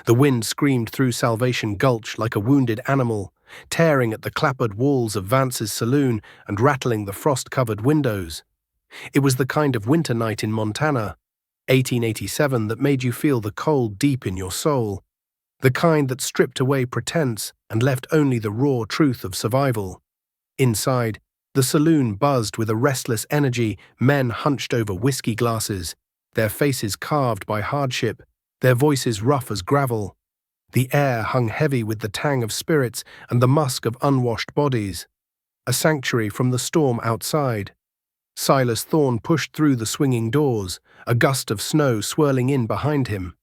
The wind screamed through Salvation Gulch like a wounded animal, tearing at the clapboard walls of Vance's saloon and rattling the frost-covered windows. It was the kind of winter night in Montana, 1887, that made you feel the cold deep in your soul, the kind that stripped away pretense and left only the raw truth of survival. Inside, the saloon buzzed with a restless energy, men hunched over whiskey glasses, their faces carved by hardship, their voices rough as gravel. The air hung heavy with the tang of spirits and the musk of unwashed bodies, a sanctuary from the storm outside. Silas Thorn pushed through the swinging doors, a gust of snow swirling in behind him.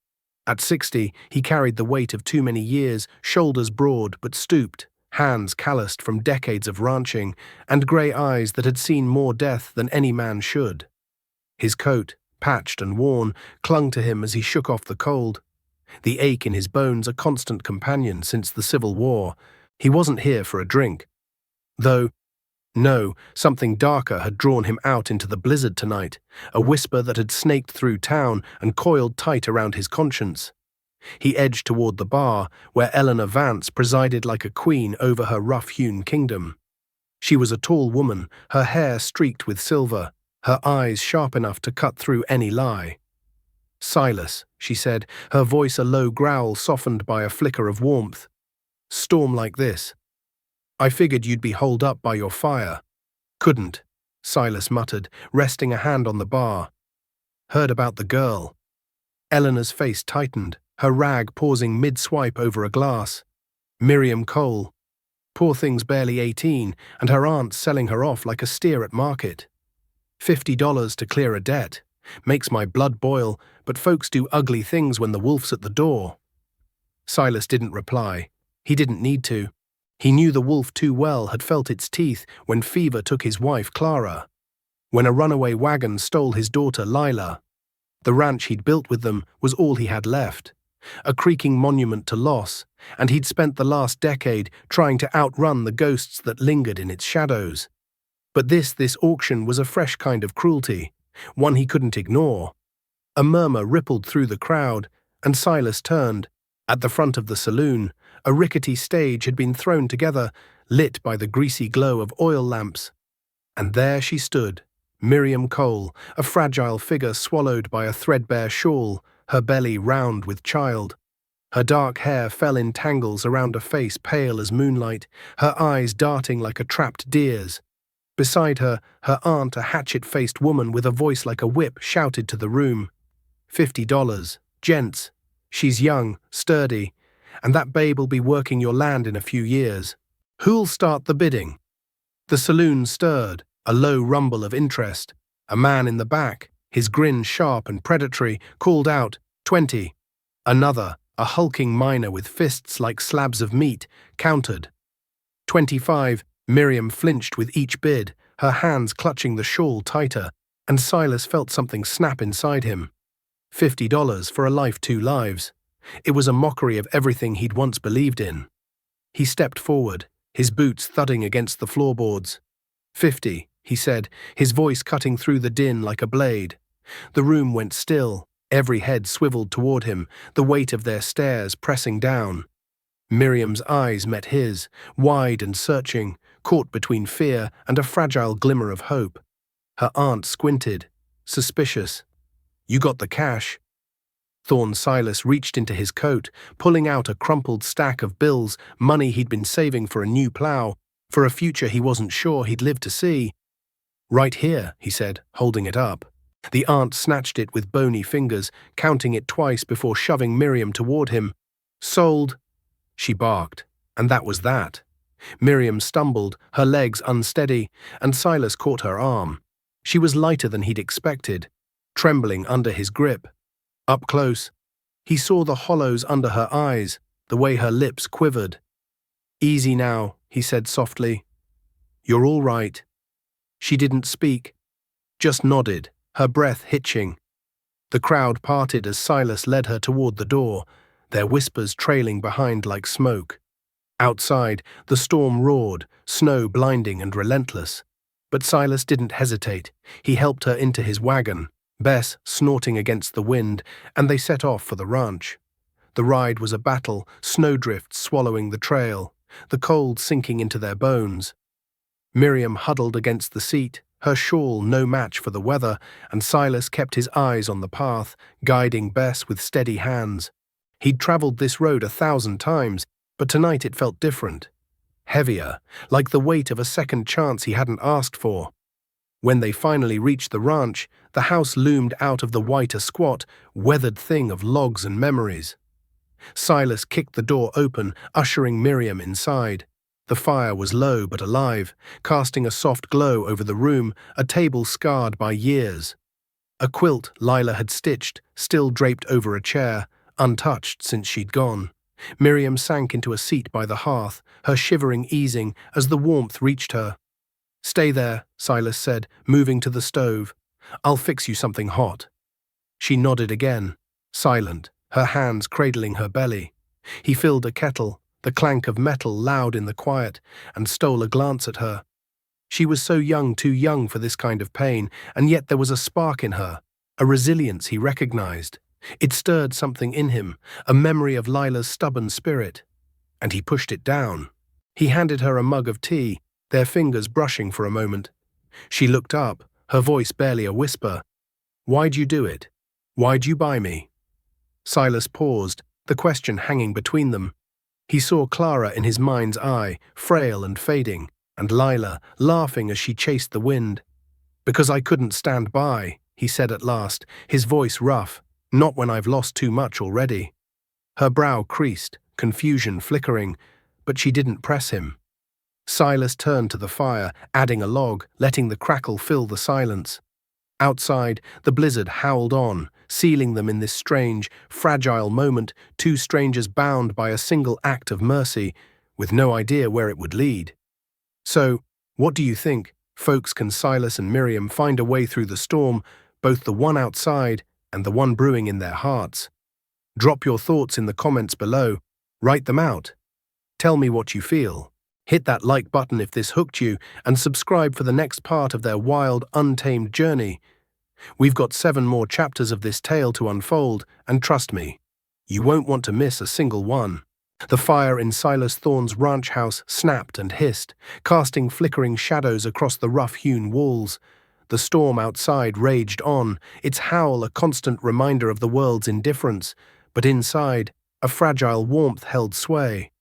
At 60, he carried the weight of too many years, shoulders broad but stooped, hands calloused from decades of ranching, and grey eyes that had seen more death than any man should. His coat, patched and worn, clung to him as he shook off the cold. The ache in his bones a constant companion since the Civil War. He wasn't here for a drink. Though, no, something darker had drawn him out into the blizzard tonight, a whisper that had snaked through town and coiled tight around his conscience. He edged toward the bar, where Eleanor Vance presided like a queen over her rough-hewn kingdom. She was a tall woman, her hair streaked with silver, her eyes sharp enough to cut through any lie. "Silas," she said, her voice a low growl softened by a flicker of warmth. "Storm like this. I figured you'd be holed up by your fire." "Couldn't," Silas muttered, resting a hand on the bar. "Heard about the girl." Eleanor's face tightened, her rag pausing mid-swipe over a glass. "Miriam Cole. Poor thing's barely 18, and her aunt's selling her off like a steer at market. $50 to clear a debt. Makes my blood boil, but folks do ugly things when the wolf's at the door." Silas didn't reply. He didn't need to. He knew the wolf too well, had felt its teeth when fever took his wife Clara, when a runaway wagon stole his daughter Lila. The ranch he'd built with them was all he had left, a creaking monument to loss, and he'd spent the last decade trying to outrun the ghosts that lingered in its shadows. But this auction was a fresh kind of cruelty, one he couldn't ignore. A murmur rippled through the crowd, and Silas turned. At the front of the saloon, a rickety stage had been thrown together, lit by the greasy glow of oil lamps. And there she stood, Miriam Cole, a fragile figure swallowed by a threadbare shawl, her belly round with child. Her dark hair fell in tangles around a face pale as moonlight, her eyes darting like a trapped deer's. Beside her, her aunt, a hatchet-faced woman with a voice like a whip, shouted to the room. $50. Gents. She's young, sturdy, and that babe'll be working your land in a few years. Who'll start the bidding?" The saloon stirred, a low rumble of interest. A man in the back, his grin sharp and predatory, called out, "20. Another, a hulking miner with fists like slabs of meat, countered. 25. Miriam flinched with each bid, her hands clutching the shawl tighter, and Silas felt something snap inside him. $50 for a life, 2 lives. It was a mockery of everything he'd once believed in. He stepped forward, his boots thudding against the floorboards. 50, he said, his voice cutting through the din like a blade. The room went still, every head swiveled toward him, the weight of their stares pressing down. Miriam's eyes met his, wide and searching, caught between fear and a fragile glimmer of hope. Her aunt squinted, suspicious. "You got the cash?" Thorn Silas reached into his coat, pulling out a crumpled stack of bills, money he'd been saving for a new plow, for a future he wasn't sure he'd live to see. "Right here," he said, holding it up. The aunt snatched it with bony fingers, counting it twice before shoving Miriam toward him. "Sold," she barked, and that was that. Miriam stumbled, her legs unsteady, and Silas caught her arm. She was lighter than he'd expected, trembling under his grip. Up close, he saw the hollows under her eyes, the way her lips quivered. "Easy now," he said softly. "You're all right." She didn't speak, just nodded, her breath hitching. The crowd parted as Silas led her toward the door, their whispers trailing behind like smoke. Outside, the storm roared, snow blinding and relentless. But Silas didn't hesitate. He helped her into his wagon, Bess snorting against the wind, and they set off for the ranch. The ride was a battle, snowdrifts swallowing the trail, the cold sinking into their bones. Miriam huddled against the seat, her shawl no match for the weather, and Silas kept his eyes on the path, guiding Bess with steady hands. He'd travelled this road 1,000 times, but tonight it felt different. Heavier, like the weight of a second chance he hadn't asked for. When they finally reached the ranch, the house loomed out of the whiter squat, weathered thing of logs and memories. Silas kicked the door open, ushering Miriam inside. The fire was low but alive, casting a soft glow over the room, a table scarred by years. A quilt Lila had stitched, still draped over a chair, untouched since she'd gone. Miriam sank into a seat by the hearth, her shivering easing as the warmth reached her. "Stay there," Silas said, moving to the stove. "I'll fix you something hot." She nodded again, silent, her hands cradling her belly. He filled a kettle, the clank of metal loud in the quiet, and stole a glance at her. She was so young, too young for this kind of pain, and yet there was a spark in her, a resilience he recognized. It stirred something in him, a memory of Lila's stubborn spirit. And he pushed it down. He handed her a mug of tea, their fingers brushing for a moment. She looked up, her voice barely a whisper. "Why'd you do it? Why'd you buy me?" Silas paused, the question hanging between them. He saw Clara in his mind's eye, frail and fading, and Lila, laughing as she chased the wind. "Because I couldn't stand by," he said at last, his voice rough. "Not when I've lost too much already." Her brow creased, confusion flickering, but she didn't press him. Silas turned to the fire, adding a log, letting the crackle fill the silence. Outside, the blizzard howled on, sealing them in this strange, fragile moment, two strangers bound by a single act of mercy, with no idea where it would lead. "So, what do you think, folks? Can Silas and Miriam find a way through the storm, both the one outside and the one brewing in their hearts? Drop your thoughts in the comments below. Write them out. Tell me what you feel. Hit that like button if this hooked you, and subscribe for the next part of their wild, untamed journey. We've got 7 more chapters of this tale to unfold, and trust me, you won't want to miss a single one. The fire in Silas Thorn's ranch house snapped and hissed, casting flickering shadows across the rough-hewn walls. The storm outside raged on, its howl a constant reminder of the world's indifference, but inside, a fragile warmth held sway.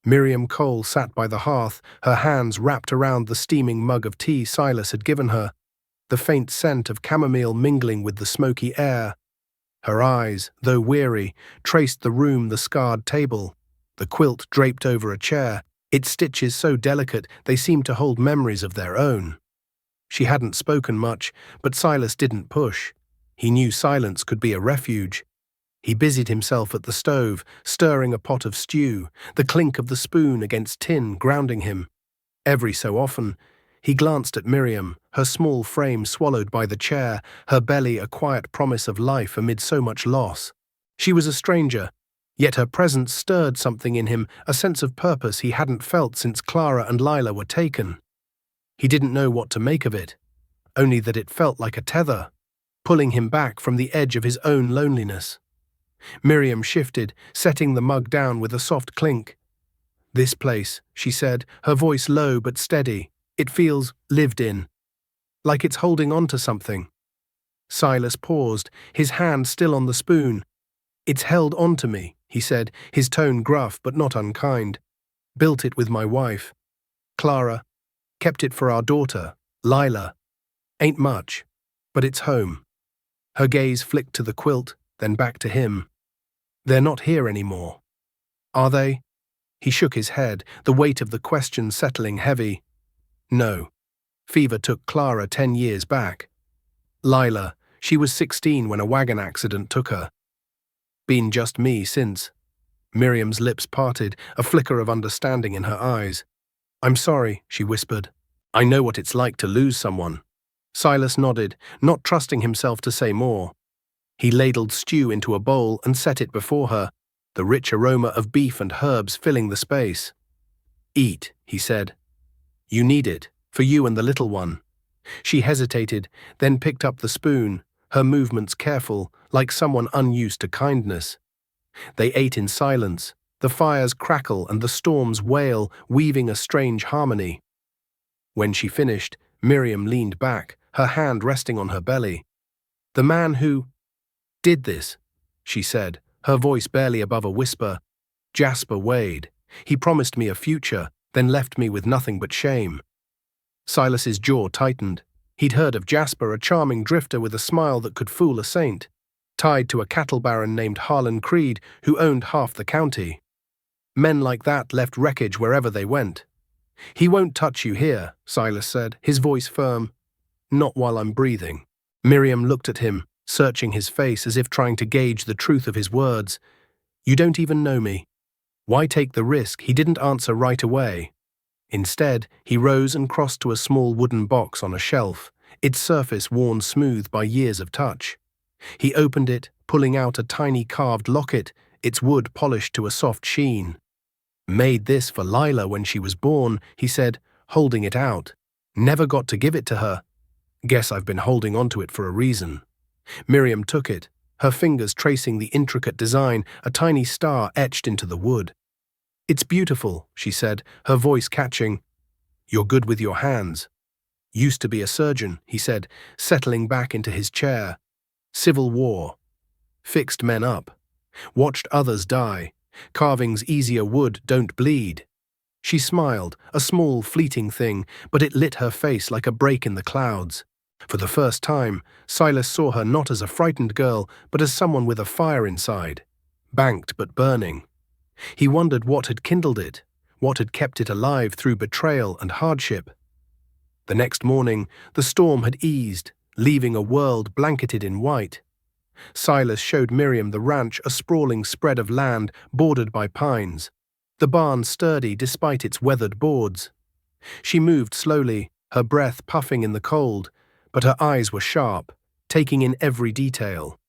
Miriam Cole sat by the hearth, her hands wrapped around the steaming mug of tea Silas had given her, the faint scent of chamomile mingling with the smoky air. Her eyes, though weary, traced the room, the scarred table, the quilt draped over a chair, its stitches so delicate they seemed to hold memories of their own. She hadn't spoken much, but Silas didn't push. He knew silence could be a refuge. He busied himself at the stove, stirring a pot of stew, the clink of the spoon against tin grounding him. Every so often, he glanced at Miriam, her small frame swallowed by the chair, her belly a quiet promise of life amid so much loss. She was a stranger, yet her presence stirred something in him, a sense of purpose he hadn't felt since Clara and Lila were taken. He didn't know what to make of it, only that it felt like a tether, pulling him back from the edge of his own loneliness. Miriam shifted, setting the mug down with a soft clink. "This place," she said, her voice low but steady. "It feels lived in, like it's holding on to something." Silas paused, his hand still on the spoon. "It's held on to me," he said, his tone gruff but not unkind. "Built it with my wife, Clara. Kept it for our daughter, Lila. Ain't much, but it's home." Her gaze flicked to the quilt, then back to him. "They're not here anymore. Are they?" He shook his head, the weight of the question settling heavy. "No. Fever took Clara 10 years back. Lila, she was 16 when a wagon accident took her. Been just me since." Miriam's lips parted, a flicker of understanding in her eyes. "I'm sorry," she whispered. "I know what it's like to lose someone." Silas nodded, not trusting himself to say more. He ladled stew into a bowl and set it before her, the rich aroma of beef and herbs filling the space. "Eat," he said. "You need it, for you and the little one." She hesitated, then picked up the spoon, her movements careful, like someone unused to kindness. They ate in silence, the fires crackle and the storms wail, weaving a strange harmony. When she finished, Miriam leaned back, her hand resting on her belly. "The man who did this," she said, her voice barely above a whisper. "Jasper Wade. He promised me a future, then left me with nothing but shame." Silas's jaw tightened. He'd heard of Jasper, a charming drifter with a smile that could fool a saint, tied to a cattle baron named Harlan Creed who owned half the county. Men like that left wreckage wherever they went. "He won't touch you here," Silas said, his voice firm. "Not while I'm breathing." Miriam looked at him, searching his face as if trying to gauge the truth of his words. "You don't even know me." Why take the risk? He didn't answer right away. Instead, he rose and crossed to a small wooden box on a shelf, its surface worn smooth by years of touch. He opened it, pulling out a tiny carved locket, its wood polished to a soft sheen. "Made this for Lila when she was born," he said, holding it out. "Never got to give it to her. Guess I've been holding on to it for a reason." Miriam took it, her fingers tracing the intricate design, a tiny star etched into the wood. "It's beautiful," she said, her voice catching. "You're good with your hands." "Used to be a surgeon," he said, settling back into his chair. "Civil War. Fixed men up. Watched others die. Carving's easier wood don't bleed." She smiled, a small, fleeting thing, but it lit her face like a break in the clouds. For the first time, Silas saw her not as a frightened girl, but as someone with a fire inside, banked but burning. He wondered what had kindled it, what had kept it alive through betrayal and hardship. The next morning, the storm had eased, leaving a world blanketed in white. Silas showed Miriam the ranch, a sprawling spread of land bordered by pines, the barn sturdy despite its weathered boards. She moved slowly, her breath puffing in the cold, but her eyes were sharp, taking in every detail.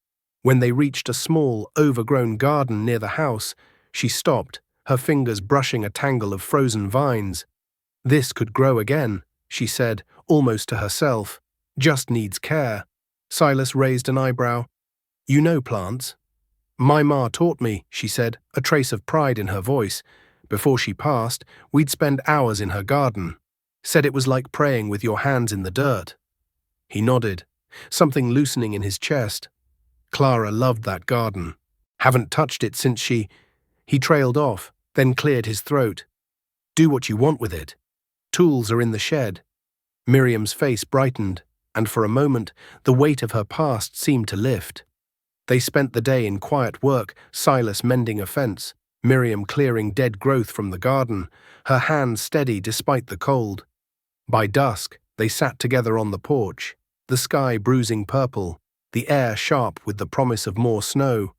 When they reached a small, overgrown garden near the house, she stopped, her fingers brushing a tangle of frozen vines. "This could grow again," she said, almost to herself. "Just needs care." Silas raised an eyebrow. "You know plants?" "My ma taught me," she said, a trace of pride in her voice. "Before she passed, we'd spend hours in her garden. Said it was like praying with your hands in the dirt." He nodded, something loosening in his chest. "Clara loved that garden. Haven't touched it since she—" He trailed off, then cleared his throat. "Do what you want with it. Tools are in the shed." Miriam's face brightened, and for a moment, the weight of her past seemed to lift. They spent the day in quiet work, Silas mending a fence, Miriam clearing dead growth from the garden, her hands steady despite the cold. By dusk, they sat together on the porch, the sky bruising purple, the air sharp with the promise of more snow.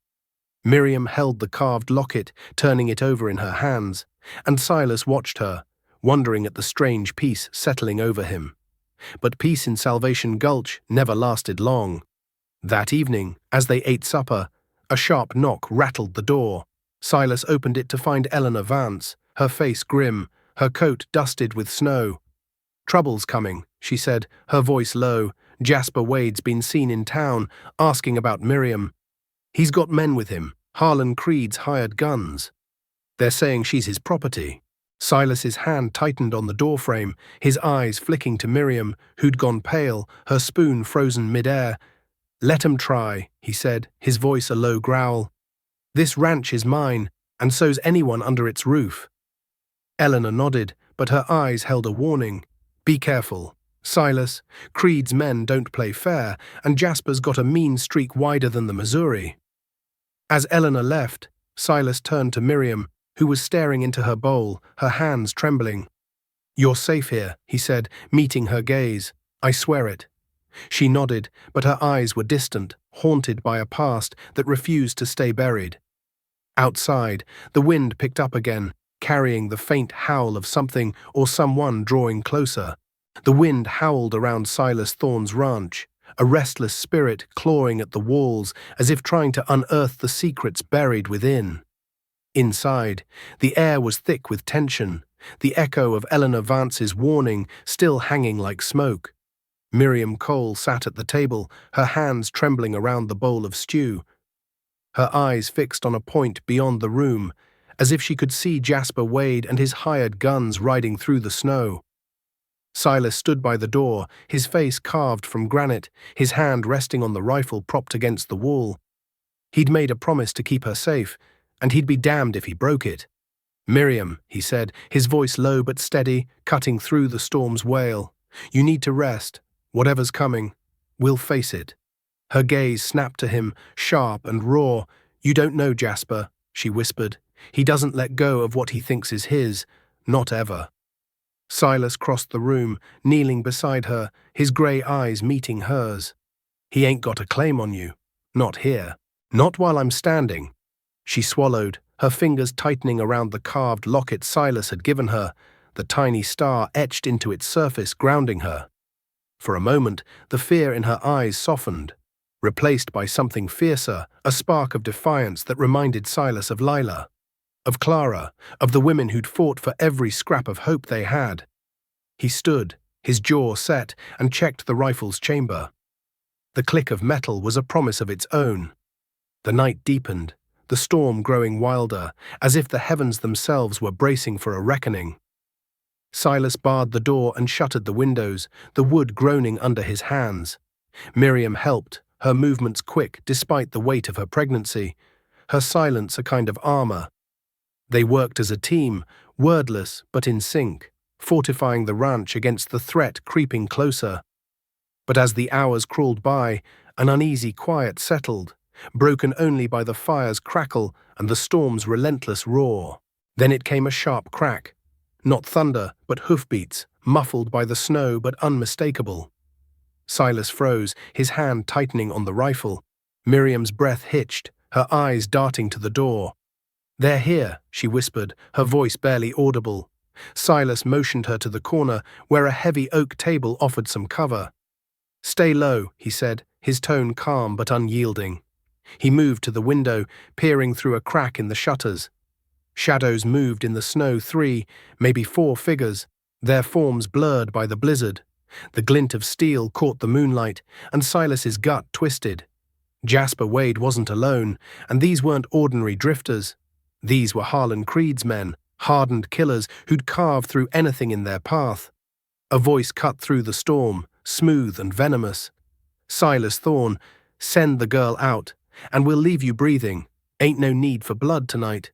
Miriam held the carved locket, turning it over in her hands, and Silas watched her, wondering at the strange peace settling over him. But peace in Salvation Gulch never lasted long. That evening, as they ate supper, a sharp knock rattled the door. Silas opened it to find Eleanor Vance, her face grim, her coat dusted with snow. "Trouble's coming," she said, her voice low. "Jasper Wade's been seen in town, asking about Miriam. He's got men with him, Harlan Creed's hired guns. They're saying she's his property." Silas's hand tightened on the doorframe, his eyes flicking to Miriam, who'd gone pale, her spoon frozen mid-air. "Let 'em try," he said, his voice a low growl. "This ranch is mine, and so's anyone under its roof." Eleanor nodded, but her eyes held a warning. "Be careful. Silas, Creed's men don't play fair, and Jasper's got a mean streak wider than the Missouri." As Eleanor left, Silas turned to Miriam, who was staring into her bowl, her hands trembling. "You're safe here," he said, meeting her gaze. "I swear it." She nodded, but her eyes were distant, haunted by a past that refused to stay buried. Outside, the wind picked up again, carrying the faint howl of something or someone drawing closer. The wind howled around Silas Thorn's ranch, a restless spirit clawing at the walls as if trying to unearth the secrets buried within. Inside, the air was thick with tension, the echo of Eleanor Vance's warning still hanging like smoke. Miriam Cole sat at the table, her hands trembling around the bowl of stew. her eyes fixed on a point beyond the room, as if she could see Jasper Wade and his hired guns riding through the snow. Silas stood by the door, his face carved from granite, his hand resting on the rifle propped against the wall. He'd made a promise to keep her safe, and he'd be damned if he broke it. "Miriam," he said, his voice low but steady, cutting through the storm's wail. "You need to rest. Whatever's coming, we'll face it." Her gaze snapped to him, sharp and raw. "You don't know Jasper," she whispered. "He doesn't let go of what he thinks is his, not ever." Silas crossed the room, kneeling beside her, his grey eyes meeting hers. "He ain't got a claim on you. Not here. Not while I'm standing." She swallowed, her fingers tightening around the carved locket Silas had given her, the tiny star etched into its surface, grounding her. For a moment, the fear in her eyes softened, replaced by something fiercer, a spark of defiance that reminded Silas of Lila, of Clara, of the women who'd fought for every scrap of hope they had. He stood, his jaw set, and checked the rifle's chamber. The click of metal was a promise of its own. The night deepened, the storm growing wilder, as if the heavens themselves were bracing for a reckoning. Silas barred the door and shuttered the windows, the wood groaning under his hands. Miriam helped, her movements quick despite the weight of her pregnancy, her silence a kind of armor. They worked as a team, wordless but in sync, fortifying the ranch against the threat creeping closer. But as the hours crawled by, an uneasy quiet settled, broken only by the fire's crackle and the storm's relentless roar. Then it came a sharp crack, not thunder but hoofbeats, muffled by the snow but unmistakable. Silas froze, his hand tightening on the rifle. Miriam's breath hitched, her eyes darting to the door. "They're here," she whispered, her voice barely audible. Silas motioned her to the corner, where a heavy oak table offered some cover. "Stay low," he said, his tone calm but unyielding. He moved to the window, peering through a crack in the shutters. Shadows moved in the snow, 3, maybe 4 figures, their forms blurred by the blizzard. The glint of steel caught the moonlight, and Silas's gut twisted. Jasper Wade wasn't alone, and these weren't ordinary drifters. These were Harlan Creed's men, hardened killers who'd carve through anything in their path. A voice cut through the storm, smooth and venomous. "Silas Thorn, send the girl out, and we'll leave you breathing. Ain't no need for blood tonight."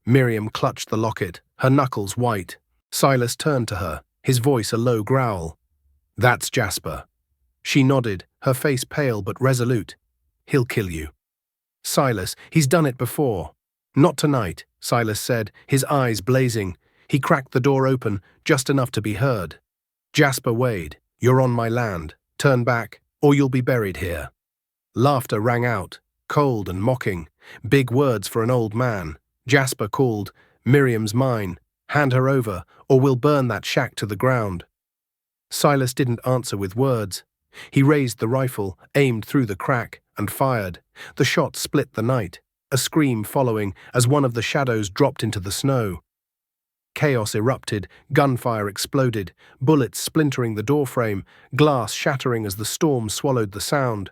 Miriam clutched the locket, her knuckles white. Silas turned to her, his voice a low growl. "That's Jasper." She nodded, her face pale but resolute. "He'll kill you." "Silas, he's done it before." "Not tonight," Silas said, his eyes blazing. He cracked the door open, just enough to be heard. "Jasper Wade, you're on my land. Turn back, or you'll be buried here." Laughter rang out, cold and mocking, big words for an old man. Jasper called, "Miriam's mine. Hand her over, or we'll burn that shack to the ground." Silas didn't answer with words. He raised the rifle, aimed through the crack, and fired. The shot split the night, a scream following as one of the shadows dropped into the snow. Chaos erupted, gunfire exploded, bullets splintering the doorframe, glass shattering as the storm swallowed the sound.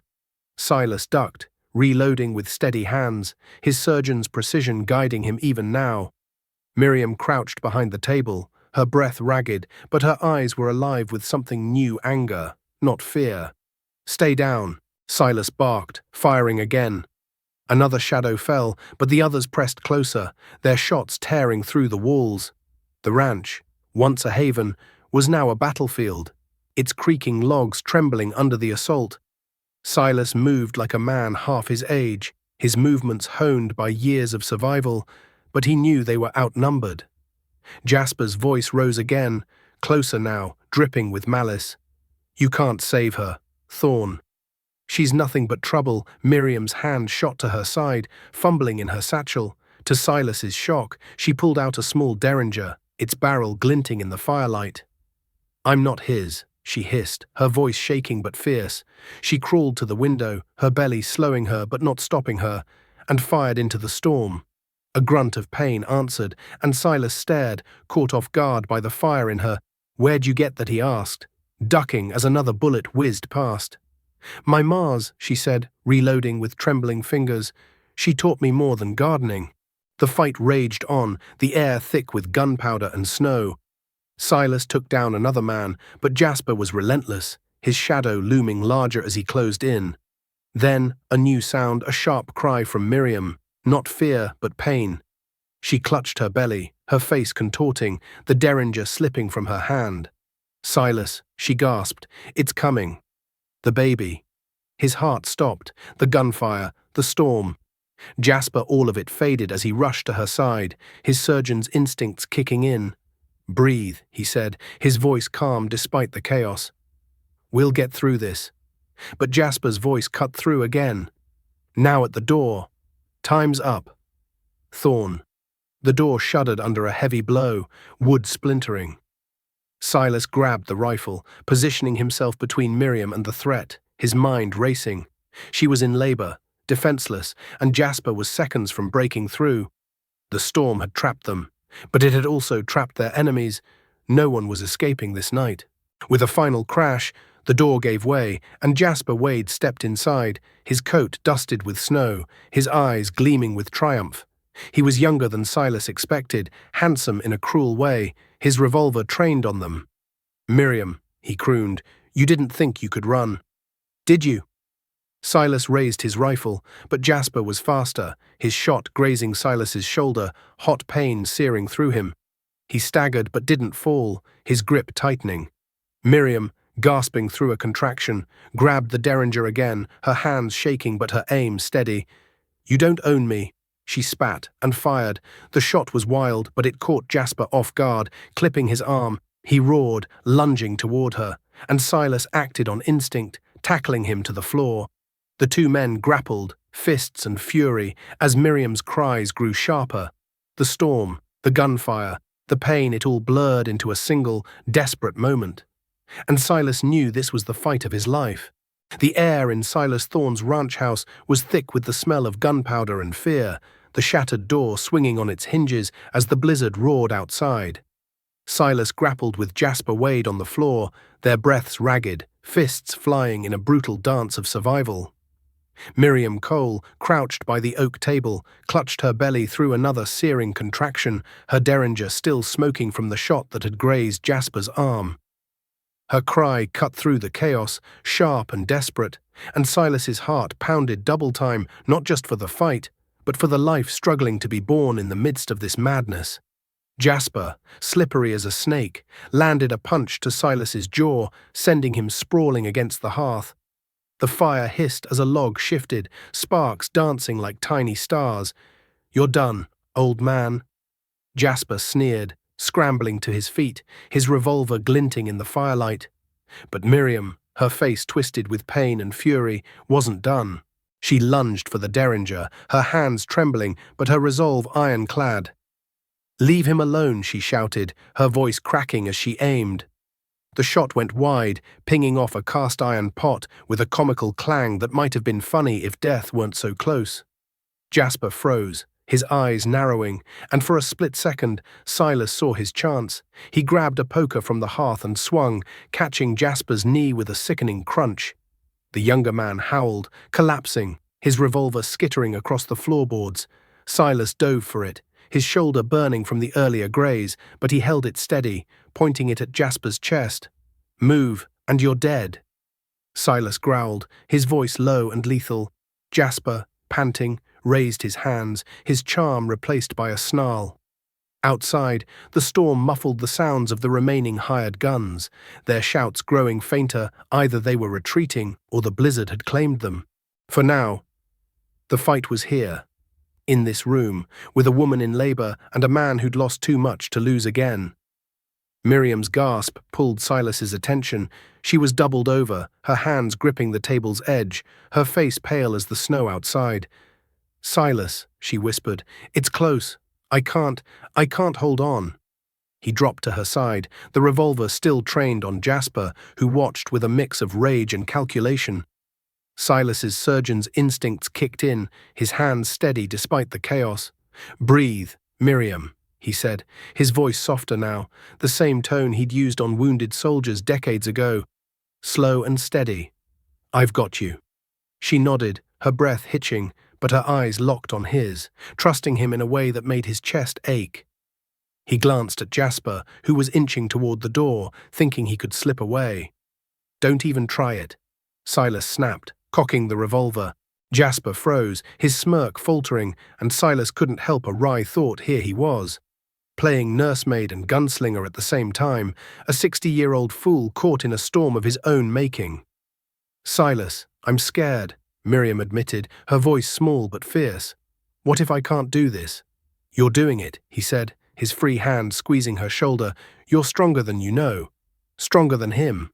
Silas ducked, reloading with steady hands, his surgeon's precision guiding him even now. Miriam crouched behind the table, her breath ragged, but her eyes were alive with something new: anger, not fear. "Stay down," Silas barked, firing again. Another shadow fell, but the others pressed closer, their shots tearing through the walls. The ranch, once a haven, was now a battlefield, its creaking logs trembling under the assault. Silas moved like a man half his age, his movements honed by years of survival, but he knew they were outnumbered. Jasper's voice rose again, closer now, dripping with malice. "You can't save her, Thorn. She's nothing but trouble." Miriam's hand shot to her side, fumbling in her satchel. To Silas's shock, she pulled out a small derringer, its barrel glinting in the firelight. "I'm not his," she hissed, her voice shaking but fierce. She crawled to the window, her belly slowing her but not stopping her, and fired into the storm. A grunt of pain answered, and Silas stared, caught off guard by the fire in her. "Where'd you get that?" he asked, ducking as another bullet whizzed past. "My Mars," she said, reloading with trembling fingers. She taught me more than gardening. The fight raged on, the air thick with gunpowder and snow. Silas took down another man, but Jasper was relentless, his shadow looming larger as he closed in. Then, a new sound, a sharp cry from Miriam, not fear, but pain. She clutched her belly, her face contorting, the derringer slipping from her hand. "Silas," she gasped, "it's coming." The baby. His heart stopped, the gunfire, the storm. Jasper, all of it faded as he rushed to her side, his surgeon's instincts kicking in. "Breathe," he said, his voice calm despite the chaos. "We'll get through this." But Jasper's voice cut through again. Now at the door. "Time's up." Thorn. The door shuddered under a heavy blow, wood splintering. Silas grabbed the rifle, positioning himself between Miriam and the threat, his mind racing. She was in labor, defenseless, and Jasper was seconds from breaking through. The storm had trapped them, but it had also trapped their enemies. No one was escaping this night. With a final crash, the door gave way, and Jasper Wade stepped inside, his coat dusted with snow, his eyes gleaming with triumph. He was younger than Silas expected, handsome in a cruel way, his revolver trained on them. "Miriam," he crooned, "you didn't think you could run, did you?" Silas raised his rifle, but Jasper was faster, his shot grazing Silas's shoulder, hot pain searing through him. He staggered but didn't fall, his grip tightening. Miriam, gasping through a contraction, grabbed the derringer again, her hands shaking but her aim steady. "You don't own me." She spat and fired. The shot was wild, but it caught Jasper off guard, clipping his arm. He roared, lunging toward her, and Silas acted on instinct, tackling him to the floor. The two men grappled, fists and fury, as Miriam's cries grew sharper. The storm, the gunfire, the pain, it all blurred into a single, desperate moment. And Silas knew this was the fight of his life. The air in Silas Thorn's ranch house was thick with the smell of gunpowder and fear, the shattered door swinging on its hinges as the blizzard roared outside. Silas grappled with Jasper Wade on the floor, their breaths ragged, fists flying in a brutal dance of survival. Miriam Cole, crouched by the oak table, clutched her belly through another searing contraction, her derringer still smoking from the shot that had grazed Jasper's arm. Her cry cut through the chaos, sharp and desperate, and Silas's heart pounded double time, not just for the fight, but for the life struggling to be born in the midst of this madness. Jasper, slippery as a snake, landed a punch to Silas's jaw, sending him sprawling against the hearth. The fire hissed as a log shifted, sparks dancing like tiny stars. "You're done, old man." Jasper sneered, scrambling to his feet, his revolver glinting in the firelight. But Miriam, her face twisted with pain and fury, wasn't done. She lunged for the derringer, her hands trembling, but her resolve ironclad. "Leave him alone," she shouted, her voice cracking as she aimed. The shot went wide, pinging off a cast-iron pot with a comical clang that might have been funny if death weren't so close. Jasper froze, his eyes narrowing, and for a split second, Silas saw his chance. He grabbed a poker from the hearth and swung, catching Jasper's knee with a sickening crunch. The younger man howled, collapsing, his revolver skittering across the floorboards. Silas dove for it, his shoulder burning from the earlier graze, but he held it steady, pointing it at Jasper's chest. "Move, and you're dead." Silas growled, his voice low and lethal. Jasper, panting, raised his hands, his charm replaced by a snarl. Outside, the storm muffled the sounds of the remaining hired guns, their shouts growing fainter. Either they were retreating or the blizzard had claimed them. For now, the fight was here, in this room, with a woman in labor and a man who'd lost too much to lose again. Miriam's gasp pulled Silas's attention. She was doubled over, her hands gripping the table's edge, her face pale as the snow outside. "Silas," she whispered, "it's close. I can't hold on." He dropped to her side, the revolver still trained on Jasper, who watched with a mix of rage and calculation. Silas's surgeon's instincts kicked in, his hands steady despite the chaos. "Breathe, Miriam," he said, his voice softer now, the same tone he'd used on wounded soldiers decades ago. "Slow and steady. I've got you." She nodded, her breath hitching, but her eyes locked on his, trusting him in a way that made his chest ache. He glanced at Jasper, who was inching toward the door, thinking he could slip away. "Don't even try it," Silas snapped, cocking the revolver. Jasper froze, his smirk faltering, and Silas couldn't help a wry thought. Here he was, playing nursemaid and gunslinger at the same time, a 60-year-old fool caught in a storm of his own making. "Silas, I'm scared," Miriam admitted, her voice small but fierce. "What if I can't do this?" "You're doing it," he said, his free hand squeezing her shoulder. "You're stronger than you know. Stronger than him."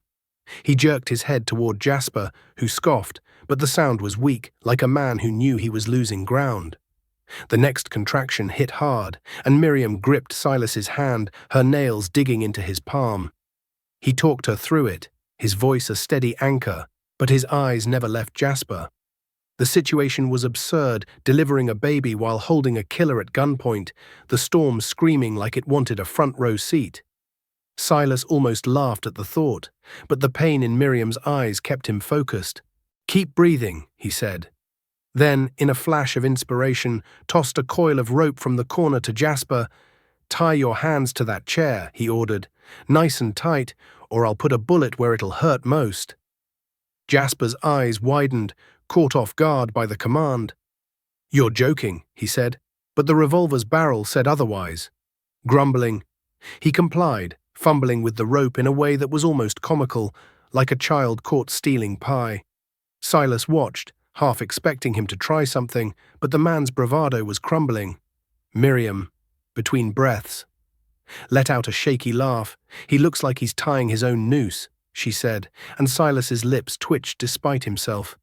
He jerked his head toward Jasper, who scoffed, but the sound was weak, like a man who knew he was losing ground. The next contraction hit hard, and Miriam gripped Silas's hand, her nails digging into his palm. He talked her through it, his voice a steady anchor, but his eyes never left Jasper. The situation was absurd, delivering a baby while holding a killer at gunpoint, the storm screaming like it wanted a front-row seat. Silas almost laughed at the thought, but the pain in Miriam's eyes kept him focused. "Keep breathing," he said. Then, in a flash of inspiration, tossed a coil of rope from the corner to Jasper. "Tie your hands to that chair," he ordered. "Nice and tight, or I'll put a bullet where it'll hurt most." Jasper's eyes widened, caught off guard by the command. "You're joking," he said, but the revolver's barrel said otherwise. Grumbling, he complied, fumbling with the rope in a way that was almost comical, like a child caught stealing pie. Silas watched, half expecting him to try something, but the man's bravado was crumbling. Miriam, between breaths, let out a shaky laugh. "He looks like he's tying his own noose," she said, and Silas's lips twitched despite himself.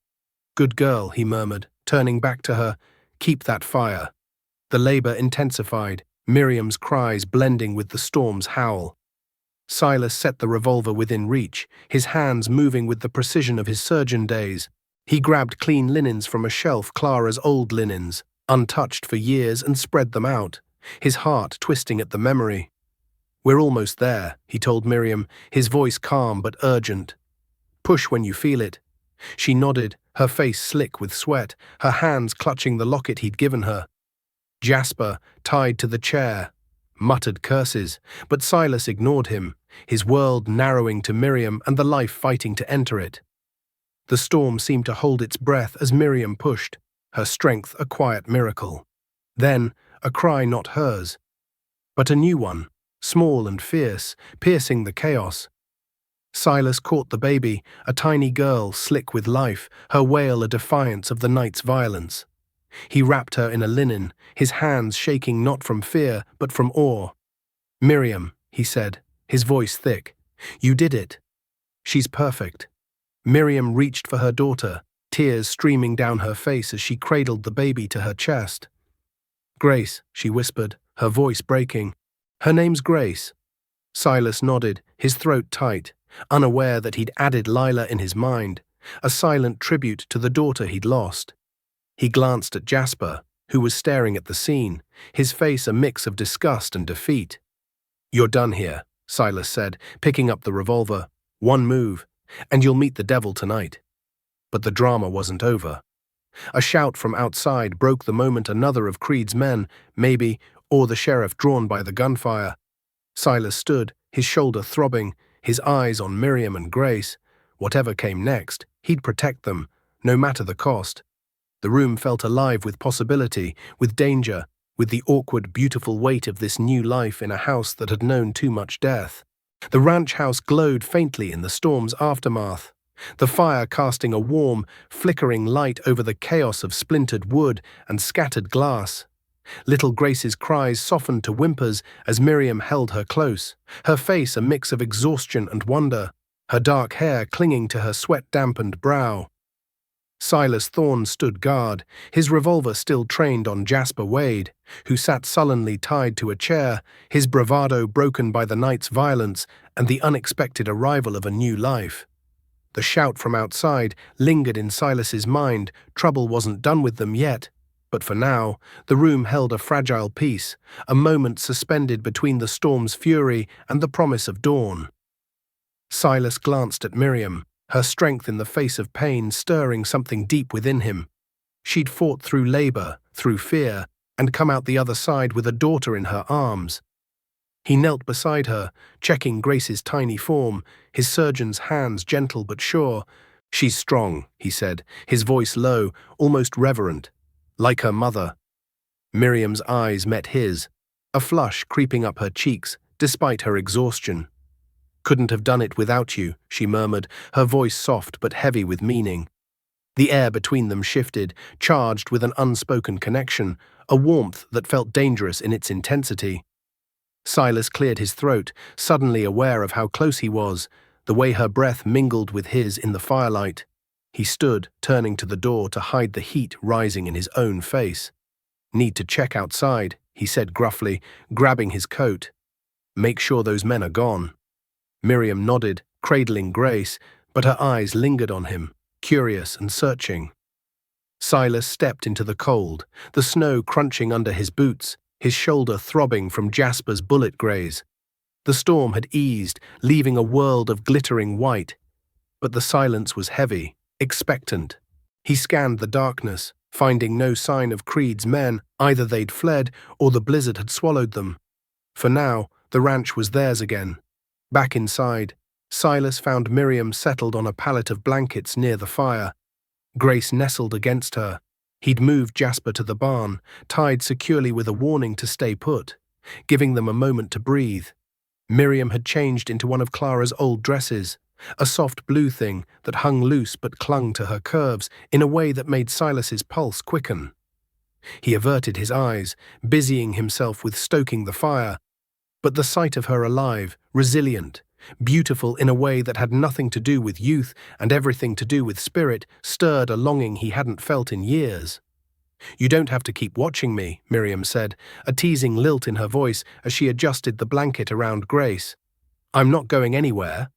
"Good girl," he murmured, turning back to her. "Keep that fire." The labor intensified, Miriam's cries blending with the storm's howl. Silas set the revolver within reach, his hands moving with the precision of his surgeon days. He grabbed clean linens from a shelf, Clara's old linens, untouched for years, and spread them out, his heart twisting at the memory. "We're almost there," he told Miriam, his voice calm but urgent. "Push when you feel it." She nodded, her face slick with sweat, her hands clutching the locket he'd given her. Jasper, tied to the chair, muttered curses, but Silas ignored him, his world narrowing to Miriam and the life fighting to enter it. The storm seemed to hold its breath as Miriam pushed, her strength a quiet miracle. Then, a cry not hers, but a new one, small and fierce, piercing the chaos. Silas caught the baby, a tiny girl slick with life, her wail a defiance of the night's violence. He wrapped her in a linen, his hands shaking not from fear, but from awe. "Miriam," he said, his voice thick, "you did it. She's perfect." Miriam reached for her daughter, tears streaming down her face as she cradled the baby to her chest. "Grace," she whispered, her voice breaking. "Her name's Grace." Silas nodded, his throat tight, unaware that he'd added Lila in his mind, a silent tribute to the daughter he'd lost. He glanced at Jasper, who was staring at the scene, his face a mix of disgust and defeat. "You're done here," Silas said, picking up the revolver. "One move, and you'll meet the devil tonight." But the drama wasn't over. A shout from outside broke the moment. Another of Creed's men, maybe, or the sheriff drawn by the gunfire. Silas stood, his shoulder throbbing, his eyes on Miriam and Grace. Whatever came next, he'd protect them, no matter the cost. The room felt alive with possibility, with danger, with the awkward, beautiful weight of this new life in a house that had known too much death. The ranch house glowed faintly in the storm's aftermath, the fire casting a warm, flickering light over the chaos of splintered wood and scattered glass. Little Grace's cries softened to whimpers as Miriam held her close, her face a mix of exhaustion and wonder, her dark hair clinging to her sweat-dampened brow. Silas Thorn stood guard, his revolver still trained on Jasper Wade, who sat sullenly tied to a chair, his bravado broken by the night's violence and the unexpected arrival of a new life. The shout from outside lingered in Silas's mind. Trouble wasn't done with them yet, but for now, the room held a fragile peace, a moment suspended between the storm's fury and the promise of dawn. Silas glanced at Miriam, her strength in the face of pain stirring something deep within him. She'd fought through labor, through fear, and come out the other side with a daughter in her arms. He knelt beside her, checking Grace's tiny form, his surgeon's hands gentle but sure. "She's strong," he said, his voice low, almost reverent. "Like her mother." Miriam's eyes met his, a flush creeping up her cheeks, despite her exhaustion. "Couldn't have done it without you," she murmured, her voice soft but heavy with meaning. The air between them shifted, charged with an unspoken connection, a warmth that felt dangerous in its intensity. Silas cleared his throat, suddenly aware of how close he was, the way her breath mingled with his in the firelight. He stood, turning to the door to hide the heat rising in his own face. "Need to check outside," he said gruffly, grabbing his coat. "Make sure those men are gone." Miriam nodded, cradling Grace, but her eyes lingered on him, curious and searching. Silas stepped into the cold, the snow crunching under his boots, his shoulder throbbing from Jasper's bullet graze. The storm had eased, leaving a world of glittering white, but the silence was heavy, expectant. He scanned the darkness, finding no sign of Creed's men. Either they'd fled or the blizzard had swallowed them. For now, the ranch was theirs again. Back inside, Silas found Miriam settled on a pallet of blankets near the fire. Grace nestled against her. He'd moved Jasper to the barn, tied securely with a warning to stay put, giving them a moment to breathe. Miriam had changed into one of Clara's old dresses, a soft blue thing that hung loose but clung to her curves in a way that made Silas's pulse quicken. He averted his eyes, busying himself with stoking the fire, but the sight of her alive, resilient, beautiful in a way that had nothing to do with youth and everything to do with spirit, stirred a longing he hadn't felt in years. "You don't have to keep watching me," Miriam said, a teasing lilt in her voice as she adjusted the blanket around Grace. "I'm not going anywhere."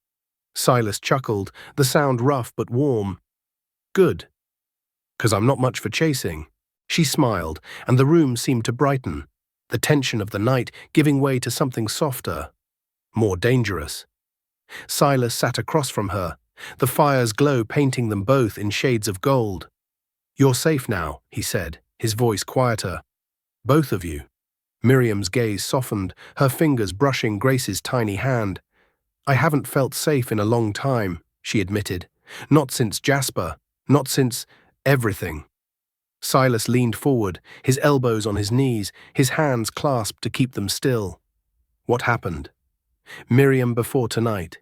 Silas chuckled, the sound rough but warm. "Good. 'Cause I'm not much for chasing." She smiled, and the room seemed to brighten, the tension of the night giving way to something softer, more dangerous. Silas sat across from her, the fire's glow painting them both in shades of gold. "You're safe now," he said, his voice quieter. "Both of you." Miriam's gaze softened, her fingers brushing Grace's tiny hand. "I haven't felt safe in a long time," she admitted. "Not since Jasper, not since everything." Silas leaned forward, his elbows on his knees, his hands clasped to keep them still. "What happened?" "Miriam before tonight."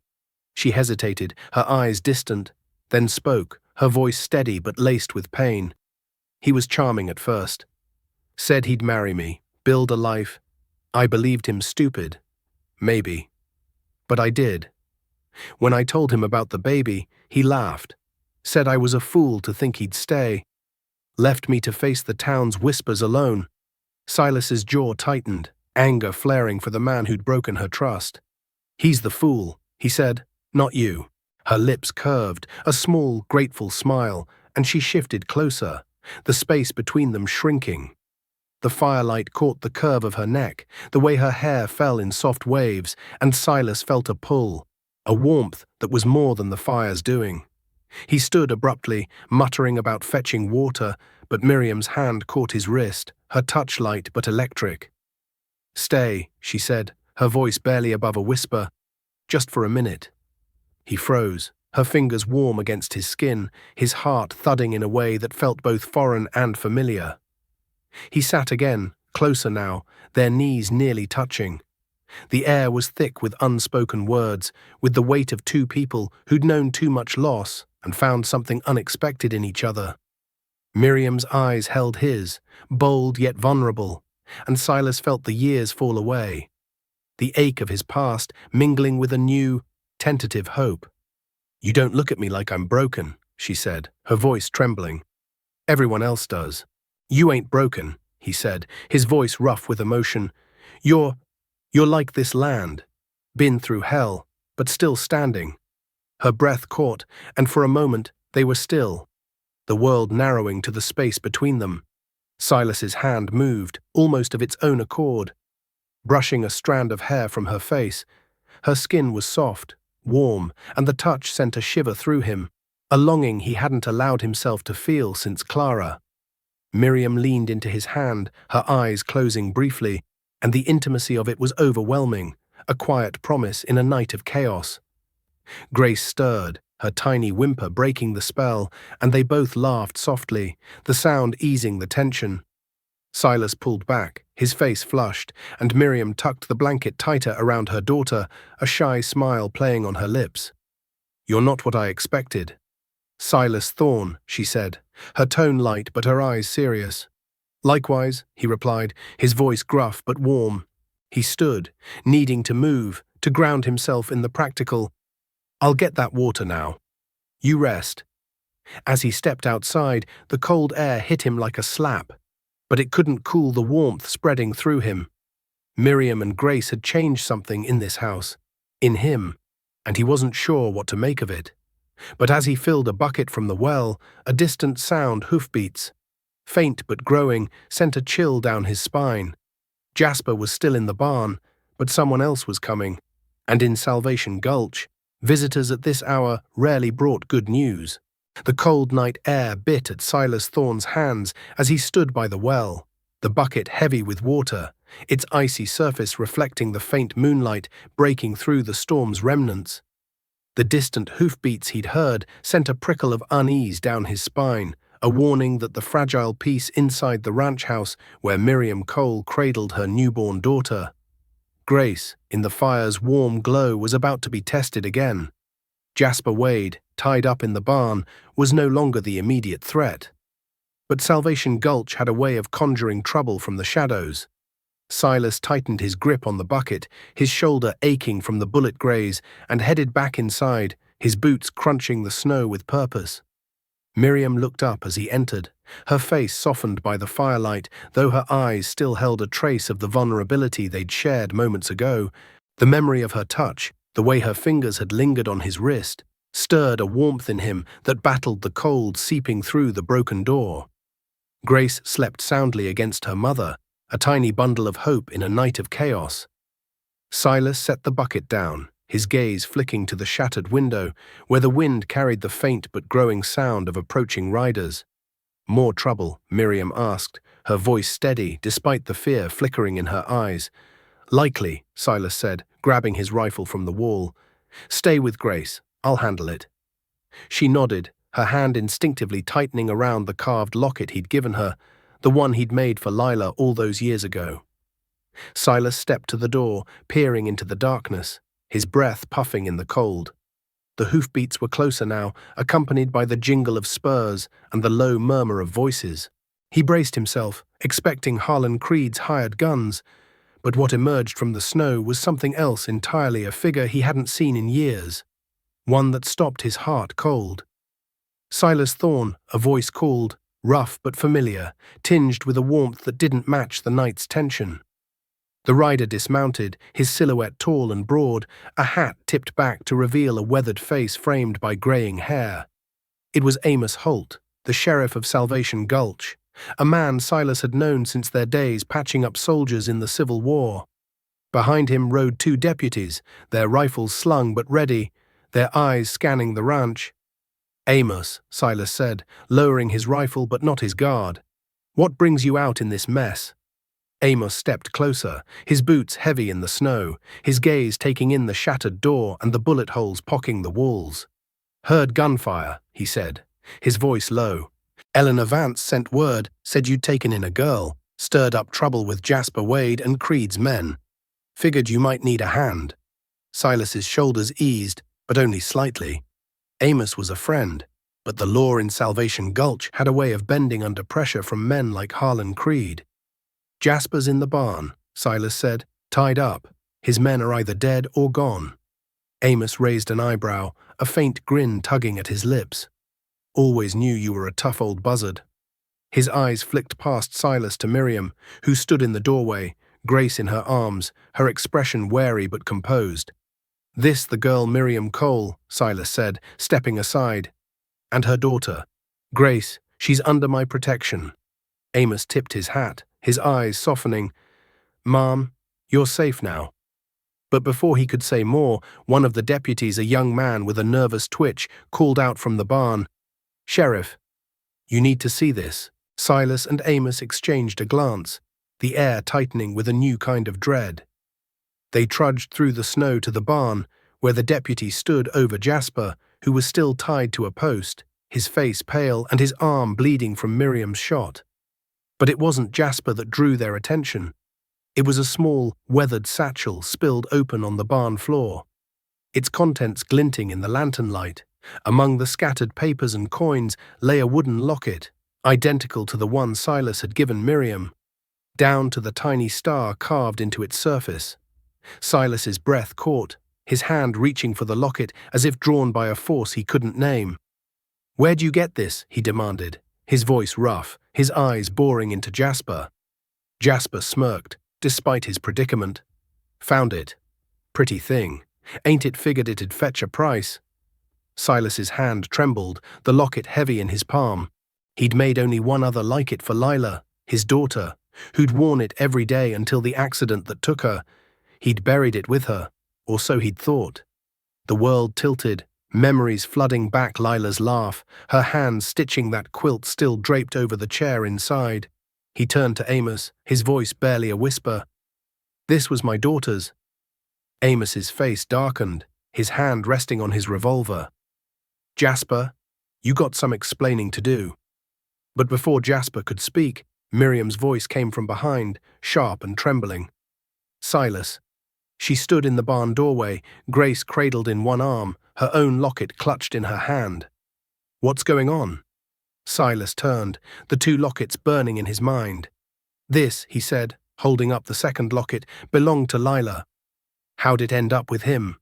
She hesitated, her eyes distant, then spoke, her voice steady but laced with pain. "He was charming at first. Said he'd marry me, build a life. I believed him stupid. Maybe. But I did. When I told him about the baby, he laughed. Said I was a fool to think he'd stay. Left me to face the town's whispers alone." Silas's jaw tightened, anger flaring for the man who'd broken her trust. "He's the fool," he said, "not you." Her lips curved, a small, grateful smile, and she shifted closer, the space between them shrinking. The firelight caught the curve of her neck, the way her hair fell in soft waves, and Silas felt a pull, a warmth that was more than the fire's doing. He stood abruptly, muttering about fetching water, but Miriam's hand caught his wrist, her touch light but electric. "Stay," she said, her voice barely above a whisper. "Just for a minute." He froze, her fingers warm against his skin, his heart thudding in a way that felt both foreign and familiar. He sat again, closer now, their knees nearly touching. The air was thick with unspoken words, with the weight of two people who'd known too much loss and found something unexpected in each other. Miriam's eyes held his, bold yet vulnerable, and Silas felt the years fall away, the ache of his past mingling with a new, tentative hope. "You don't look at me like I'm broken," she said, her voice trembling. "Everyone else does." "You ain't broken," he said, his voice rough with emotion. You're like this land, been through hell, but still standing." Her breath caught, and for a moment they were still, the world narrowing to the space between them. Silas's hand moved, almost of its own accord, brushing a strand of hair from her face. Her skin was soft, warm, and the touch sent a shiver through him, a longing he hadn't allowed himself to feel since Clara. Miriam leaned into his hand, her eyes closing briefly, and the intimacy of it was overwhelming, a quiet promise in a night of chaos. Grace stirred, her tiny whimper breaking the spell, and they both laughed softly, the sound easing the tension. Silas pulled back, his face flushed, and Miriam tucked the blanket tighter around her daughter, a shy smile playing on her lips. "You're not what I expected." "Silas Thorn," she said, her tone light but her eyes serious. "Likewise," he replied, his voice gruff but warm. He stood, needing to move, to ground himself in the practical. "I'll get that water now. You rest." As he stepped outside, the cold air hit him like a slap, but it couldn't cool the warmth spreading through him. Miriam and Grace had changed something in this house, in him, and he wasn't sure what to make of it. But as he filled a bucket from the well, a distant sound, hoofbeats, faint but growing, sent a chill down his spine. Jasper was still in the barn, but someone else was coming, and in Salvation Gulch, visitors at this hour rarely brought good news. The cold night air bit at Silas Thorn's hands as he stood by the well, the bucket heavy with water, its icy surface reflecting the faint moonlight breaking through the storm's remnants. The distant hoofbeats he'd heard sent a prickle of unease down his spine, a warning that the fragile peace inside the ranch house where Miriam Cole cradled her newborn daughter, Grace, in the fire's warm glow, was about to be tested again. Jasper Wade, tied up in the barn, was no longer the immediate threat. But Salvation Gulch had a way of conjuring trouble from the shadows. Silas tightened his grip on the bucket, his shoulder aching from the bullet graze, and headed back inside, his boots crunching the snow with purpose. Miriam looked up as he entered, her face softened by the firelight, though her eyes still held a trace of the vulnerability they'd shared moments ago. The memory of her touch, the way her fingers had lingered on his wrist, stirred a warmth in him that battled the cold seeping through the broken door. Grace slept soundly against her mother, a tiny bundle of hope in a night of chaos. Silas set the bucket down, his gaze flicking to the shattered window, where the wind carried the faint but growing sound of approaching riders. "More trouble?" Miriam asked, her voice steady despite the fear flickering in her eyes. "Likely," Silas said, grabbing his rifle from the wall. "Stay with Grace. I'll handle it." She nodded, her hand instinctively tightening around the carved locket he'd given her, the one he'd made for Lila all those years ago. Silas stepped to the door, peering into the darkness, his breath puffing in the cold. The hoofbeats were closer now, accompanied by the jingle of spurs and the low murmur of voices. He braced himself, expecting Harlan Creed's hired guns, but what emerged from the snow was something else entirely, a figure he hadn't seen in years, one that stopped his heart cold. "Silas Thorn," a voice called, rough but familiar, tinged with a warmth that didn't match the night's tension. The rider dismounted, his silhouette tall and broad, a hat tipped back to reveal a weathered face framed by graying hair. It was Amos Holt, the sheriff of Salvation Gulch, a man Silas had known since their days patching up soldiers in the Civil War. Behind him rode two deputies, their rifles slung but ready, their eyes scanning the ranch. "Amos," Silas said, lowering his rifle but not his guard. "What brings you out in this mess?" Amos stepped closer, his boots heavy in the snow, his gaze taking in the shattered door and the bullet holes pocking the walls. "Heard gunfire," he said, his voice low. "Eleanor Vance sent word, said you'd taken in a girl, stirred up trouble with Jasper Wade and Creed's men. Figured you might need a hand." Silas's shoulders eased, but only slightly. Amos was a friend, but the law in Salvation Gulch had a way of bending under pressure from men like Harlan Creed. "Jasper's in the barn," Silas said, "tied up. His men are either dead or gone." Amos raised an eyebrow, a faint grin tugging at his lips. "Always knew you were a tough old buzzard." His eyes flicked past Silas to Miriam, who stood in the doorway, Grace in her arms, her expression wary but composed. "This the girl Miriam Cole," Silas said, stepping aside. "And her daughter. Grace, she's under my protection." Amos tipped his hat, his eyes softening. "Mom, you're safe now." But before he could say more, one of the deputies, a young man with a nervous twitch, called out from the barn, "Sheriff, you need to see this." Silas and Amos exchanged a glance, the air tightening with a new kind of dread. They trudged through the snow to the barn, where the deputy stood over Jasper, who was still tied to a post, his face pale and his arm bleeding from Miriam's shot. But it wasn't Jasper that drew their attention. It was a small, weathered satchel spilled open on the barn floor, its contents glinting in the lantern light. Among the scattered papers and coins lay a wooden locket, identical to the one Silas had given Miriam, down to the tiny star carved into its surface. Silas's breath caught, his hand reaching for the locket as if drawn by a force he couldn't name. "Where'd you get this?" he demanded, his voice rough, his eyes boring into Jasper. Jasper smirked, despite his predicament. "Found it. Pretty thing. Ain't it figured it'd fetch a price?" Silas's hand trembled, the locket heavy in his palm. He'd made only one other like it for Lila, his daughter, who'd worn it every day until the accident that took her. He'd buried it with her, or so he'd thought. The world tilted, memories flooding back Lila's laugh, her hands stitching that quilt still draped over the chair inside. He turned to Amos, his voice barely a whisper. "This was my daughter's." Amos's face darkened, his hand resting on his revolver. "Jasper, you got some explaining to do." But before Jasper could speak, Miriam's voice came from behind, sharp and trembling. "Silas." She stood in the barn doorway, Grace cradled in one arm, her own locket clutched in her hand. "What's going on?" Silas turned, the two lockets burning in his mind. "This," he said, holding up the second locket, "belonged to Lila." "How'd it end up with him?"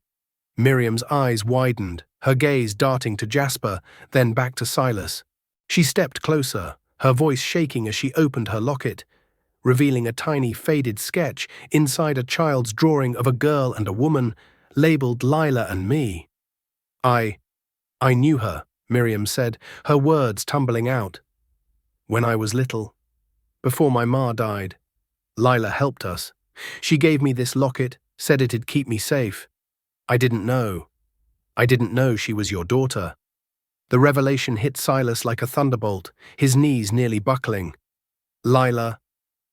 Miriam's eyes widened, her gaze darting to Jasper, then back to Silas. She stepped closer, her voice shaking as she opened her locket, revealing a tiny faded sketch inside a child's drawing of a girl and a woman, labeled Lila and me. I knew her," Miriam said, her words tumbling out. "When I was little. Before my ma died. Lila helped us. She gave me this locket, said it'd keep me safe. I didn't know. I didn't know she was your daughter." The revelation hit Silas like a thunderbolt, his knees nearly buckling.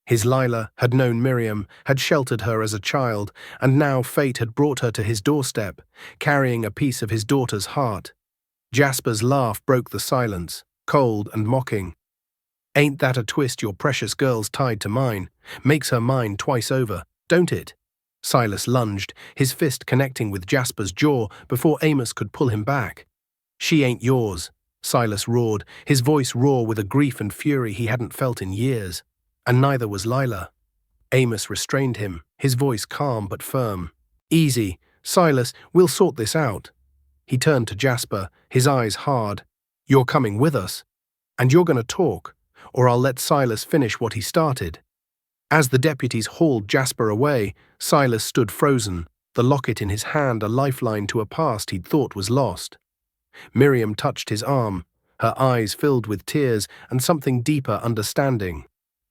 His Lila had known Miriam, had sheltered her as a child, and now fate had brought her to his doorstep, carrying a piece of his daughter's heart. Jasper's laugh broke the silence, cold and mocking. "Ain't that a twist your precious girl's tied to mine? Makes her mine twice over, don't it?" Silas lunged, his fist connecting with Jasper's jaw before Amos could pull him back. "She ain't yours," Silas roared, his voice raw with a grief and fury he hadn't felt in years. "And neither was Lila." Amos restrained him, his voice calm but firm. "Easy, Silas, we'll sort this out." He turned to Jasper, his eyes hard. "You're coming with us. And you're going to talk, or I'll let Silas finish what he started." As the deputies hauled Jasper away, Silas stood frozen, the locket in his hand a lifeline to a past he'd thought was lost. Miriam touched his arm, her eyes filled with tears and something deeper understanding.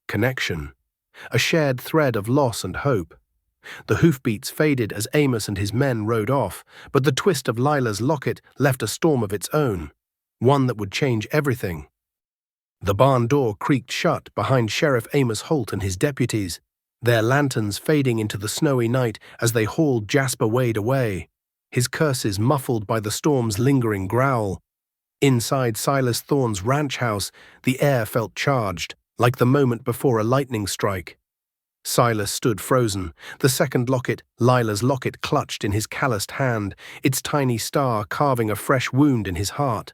Connection. A shared thread of loss and hope. The hoofbeats faded as Amos and his men rode off, but the twist of Lila's locket left a storm of its own, one that would change everything. The barn door creaked shut behind Sheriff Amos Holt and his deputies, their lanterns fading into the snowy night as they hauled Jasper Wade away, his curses muffled by the storm's lingering growl. Inside Silas Thorn's ranch house, the air felt charged, like the moment before a lightning strike. Silas stood frozen, the second locket, Lila's locket, clutched in his calloused hand, its tiny star carving a fresh wound in his heart.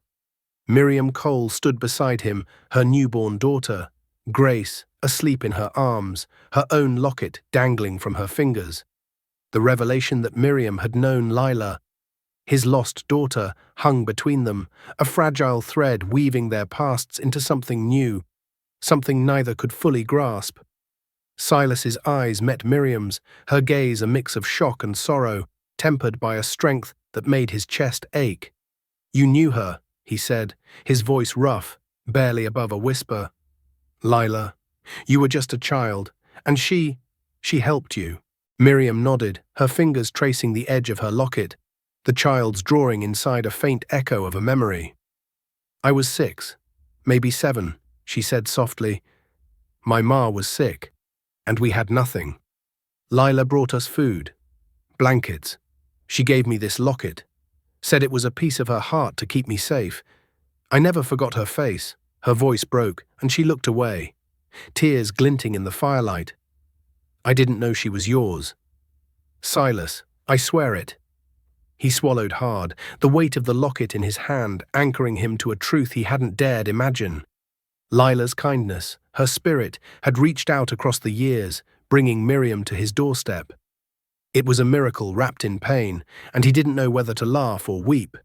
Miriam Cole stood beside him, her newborn daughter, Grace, asleep in her arms, her own locket dangling from her fingers. The revelation that Miriam had known Lila, his lost daughter, hung between them, a fragile thread weaving their pasts into something new, something neither could fully grasp. Silas's eyes met Miriam's, her gaze a mix of shock and sorrow, tempered by a strength that made his chest ache. "You knew her," he said, his voice rough, barely above a whisper. "Lila, you were just a child, and she helped you." Miriam nodded, her fingers tracing the edge of her locket, the child's drawing inside a faint echo of a memory. "I was 6, maybe 7, she said softly. My ma was sick, and we had nothing. Lila brought us food, blankets. She gave me this locket, said it was a piece of her heart to keep me safe. I never forgot her face. Her voice broke, and she looked away, tears glinting in the firelight. I didn't know she was yours. Silas, I swear it. He swallowed hard, the weight of the locket in his hand anchoring him to a truth he hadn't dared imagine. Lila's kindness, her spirit, had reached out across the years, bringing Miriam to his doorstep. It was a miracle wrapped in pain, and he didn't know whether to laugh or weep.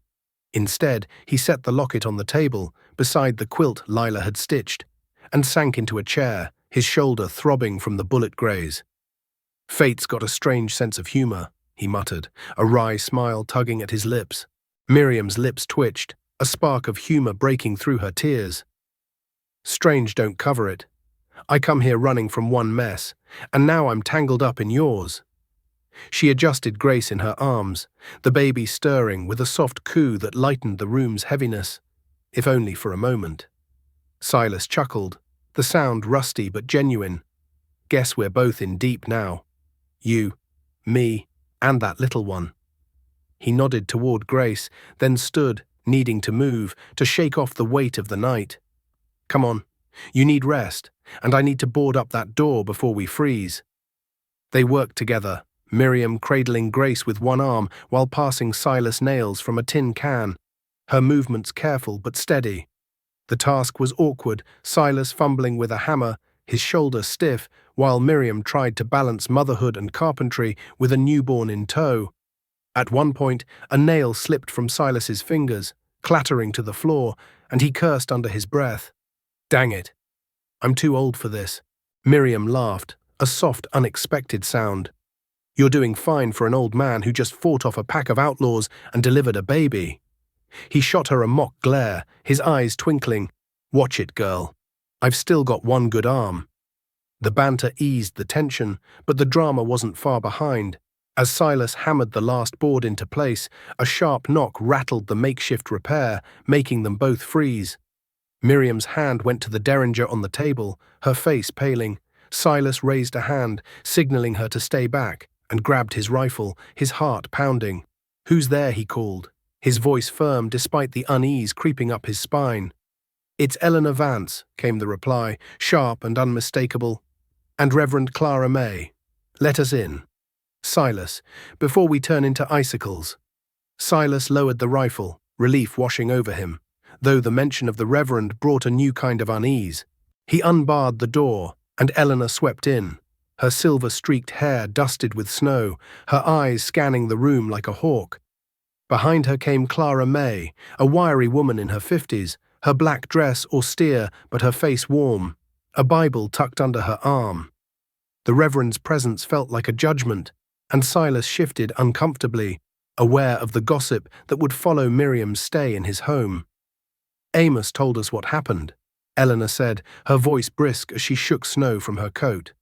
Instead, he set the locket on the table, beside the quilt Lila had stitched, and sank into a chair, his shoulder throbbing from the bullet graze. Fate's got a strange sense of humor, he muttered, a wry smile tugging at his lips. Miriam's lips twitched, a spark of humor breaking through her tears. Strange don't cover it. I come here running from one mess, and now I'm tangled up in yours. She adjusted Grace in her arms, the baby stirring with a soft coo that lightened the room's heaviness, if only for a moment. Silas chuckled, the sound rusty but genuine. Guess we're both in deep now. You, me, and that little one. He nodded toward Grace, then stood, needing to move, to shake off the weight of the night. Come on, you need rest, and I need to board up that door before we freeze. They worked together, Miriam cradling Grace with one arm while passing Silas nails from a tin can, her movements careful but steady. The task was awkward, Silas fumbling with a hammer, his shoulder stiff, while Miriam tried to balance motherhood and carpentry with a newborn in tow. At one point, a nail slipped from Silas's fingers, clattering to the floor, and he cursed under his breath. Dang it. I'm too old for this. Miriam laughed, a soft, unexpected sound. You're doing fine for an old man who just fought off a pack of outlaws and delivered a baby. He shot her a mock glare, his eyes twinkling. Watch it, girl. I've still got one good arm. The banter eased the tension, but the drama wasn't far behind. As Silas hammered the last board into place, a sharp knock rattled the makeshift repair, making them both freeze. Miriam's hand went to the derringer on the table, her face paling. Silas raised a hand, signaling her to stay back, and grabbed his rifle, his heart pounding. Who's there, he called, his voice firm despite the unease creeping up his spine. It's Eleanor Vance, came the reply, sharp and unmistakable. And Reverend Clara May. Let us in. Silas, before we turn into icicles. Silas lowered the rifle, relief washing over him, though the mention of the Reverend brought a new kind of unease. He unbarred the door, and Eleanor swept in, her silver-streaked hair dusted with snow, her eyes scanning the room like a hawk. Behind her came Clara May, a wiry woman in her 50s, her black dress austere but her face warm, a Bible tucked under her arm. The Reverend's presence felt like a judgment, and Silas shifted uncomfortably, aware of the gossip that would follow Miriam's stay in his home. Amos told us what happened, Eleanor said, her voice brisk as she shook snow from her coat.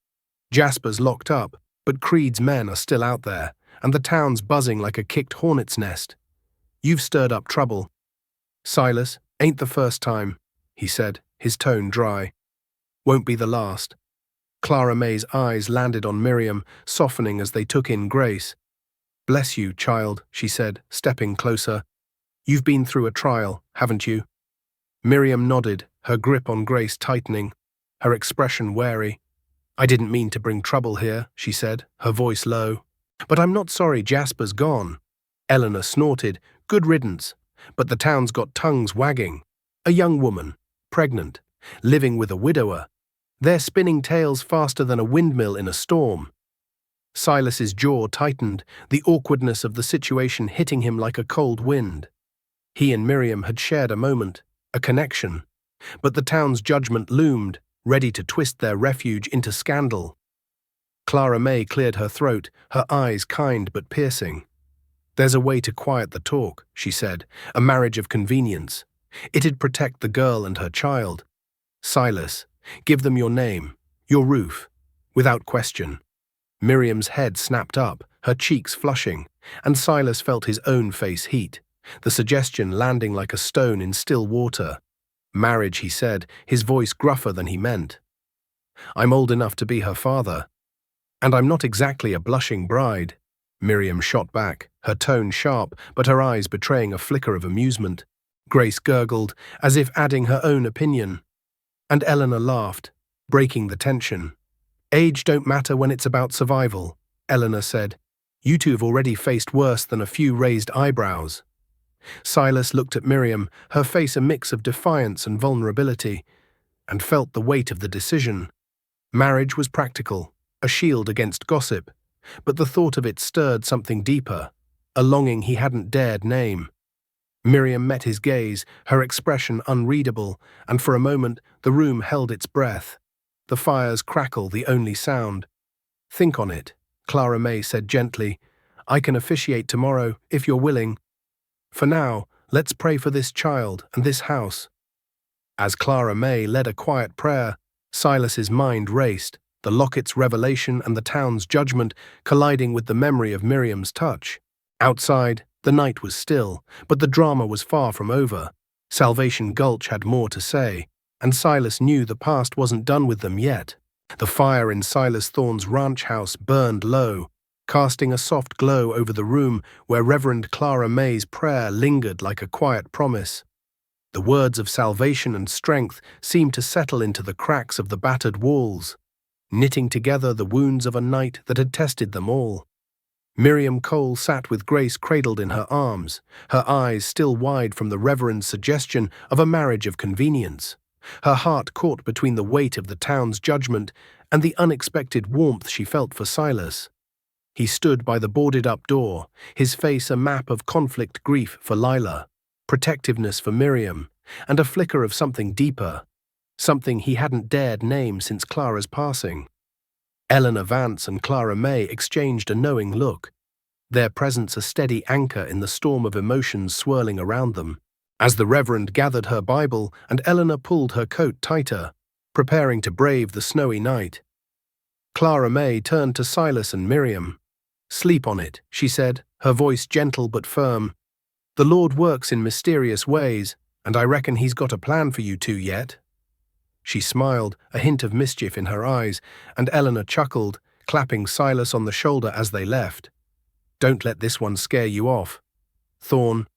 Jasper's locked up, but Creed's men are still out there, and the town's buzzing like a kicked hornet's nest. You've stirred up trouble. Silas, ain't the first time, he said, his tone dry. Won't be the last. Clara May's eyes landed on Miriam, softening as they took in Grace. Bless you, child, she said, stepping closer. You've been through a trial, haven't you? Miriam nodded, her grip on Grace tightening, her expression wary. I didn't mean to bring trouble here, she said, her voice low. But I'm not sorry Jasper's gone. Eleanor snorted, good riddance, but the town's got tongues wagging. A young woman, pregnant, living with a widower. They're spinning tales faster than a windmill in a storm. Silas's jaw tightened, the awkwardness of the situation hitting him like a cold wind. He and Miriam had shared a moment, a connection, but the town's judgment loomed, ready to twist their refuge into scandal. Clara May cleared her throat, her eyes kind but piercing. There's a way to quiet the talk, she said, a marriage of convenience. It'd protect the girl and her child. Silas, give them your name, your roof, without question. Miriam's head snapped up, her cheeks flushing, and Silas felt his own face heat, the suggestion landing like a stone in still water. Marriage, he said, his voice gruffer than he meant. I'm old enough to be her father. And I'm not exactly a blushing bride. Miriam shot back, her tone sharp, but her eyes betraying a flicker of amusement. Grace gurgled, as if adding her own opinion. And Eleanor laughed, breaking the tension. Age don't matter when it's about survival, Eleanor said. You two have already faced worse than a few raised eyebrows. Silas looked at Miriam, her face a mix of defiance and vulnerability, and felt the weight of the decision. Marriage was practical, a shield against gossip, but the thought of it stirred something deeper, a longing he hadn't dared name. Miriam met his gaze, her expression unreadable, and for a moment the room held its breath. The fire's crackle the only sound. Think on it, Clara May said gently. I can officiate tomorrow, if you're willing. For now, let's pray for this child and this house. As Clara May led a quiet prayer, Silas's mind raced, the locket's revelation and the town's judgment colliding with the memory of Miriam's touch. Outside, the night was still, but the drama was far from over. Salvation Gulch had more to say, and Silas knew the past wasn't done with them yet. The fire in Silas Thorn's ranch house burned low, casting a soft glow over the room where Reverend Clara May's prayer lingered like a quiet promise. The words of salvation and strength seemed to settle into the cracks of the battered walls, knitting together the wounds of a night that had tested them all. Miriam Cole sat with Grace cradled in her arms, her eyes still wide from the Reverend's suggestion of a marriage of convenience, her heart caught between the weight of the town's judgment and the unexpected warmth she felt for Silas. He stood by the boarded-up door, his face a map of conflict grief for Lila, protectiveness for Miriam, and a flicker of something deeper, something he hadn't dared name since Clara's passing. Eleanor Vance and Clara May exchanged a knowing look, their presence a steady anchor in the storm of emotions swirling around them. As the Reverend gathered her Bible and Eleanor pulled her coat tighter, preparing to brave the snowy night, Clara May turned to Silas and Miriam. Sleep on it, she said, her voice gentle but firm. The Lord works in mysterious ways, and I reckon he's got a plan for you two yet. She smiled, a hint of mischief in her eyes, and Eleanor chuckled, clapping Silas on the shoulder as they left. Don't let this one scare you off. Thorn,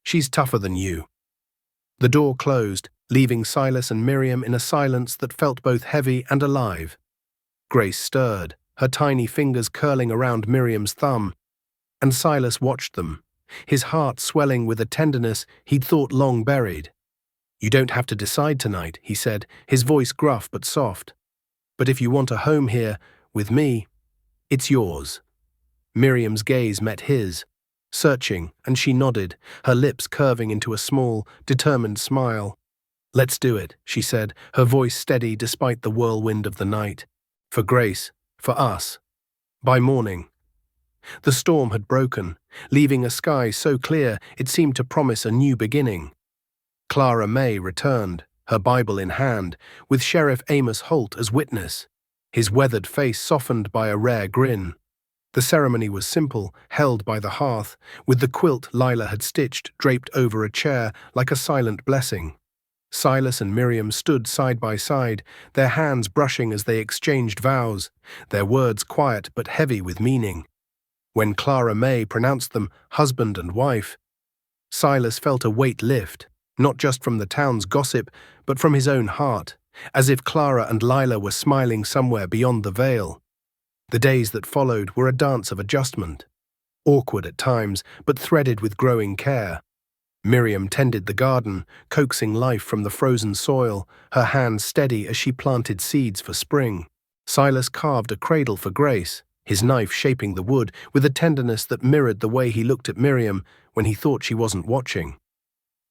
she's tougher than you. The door closed, leaving Silas and Miriam in a silence that felt both heavy and alive. Grace stirred, her tiny fingers curling around Miriam's thumb, and Silas watched them, his heart swelling with a tenderness he'd thought long buried. You don't have to decide tonight, he said, his voice gruff but soft. But if you want a home here, with me, it's yours. Miriam's gaze met his, searching, and she nodded, her lips curving into a small, determined smile. Let's do it, she said, her voice steady despite the whirlwind of the night. For Grace, for us. By morning. The storm had broken, leaving a sky so clear it seemed to promise a new beginning. Clara May returned, her Bible in hand, with Sheriff Amos Holt as witness, his weathered face softened by a rare grin. The ceremony was simple, held by the hearth, with the quilt Lila had stitched draped over a chair like a silent blessing. Silas and Miriam stood side by side, their hands brushing as they exchanged vows, their words quiet but heavy with meaning. When Clara May pronounced them husband and wife, Silas felt a weight lift, not just from the town's gossip, but from his own heart, as if Clara and Lila were smiling somewhere beyond the veil. The days that followed were a dance of adjustment, awkward at times, but threaded with growing care. Miriam tended the garden, coaxing life from the frozen soil, her hands steady as she planted seeds for spring. Silas carved a cradle for Grace, his knife shaping the wood with a tenderness that mirrored the way he looked at Miriam when he thought she wasn't watching.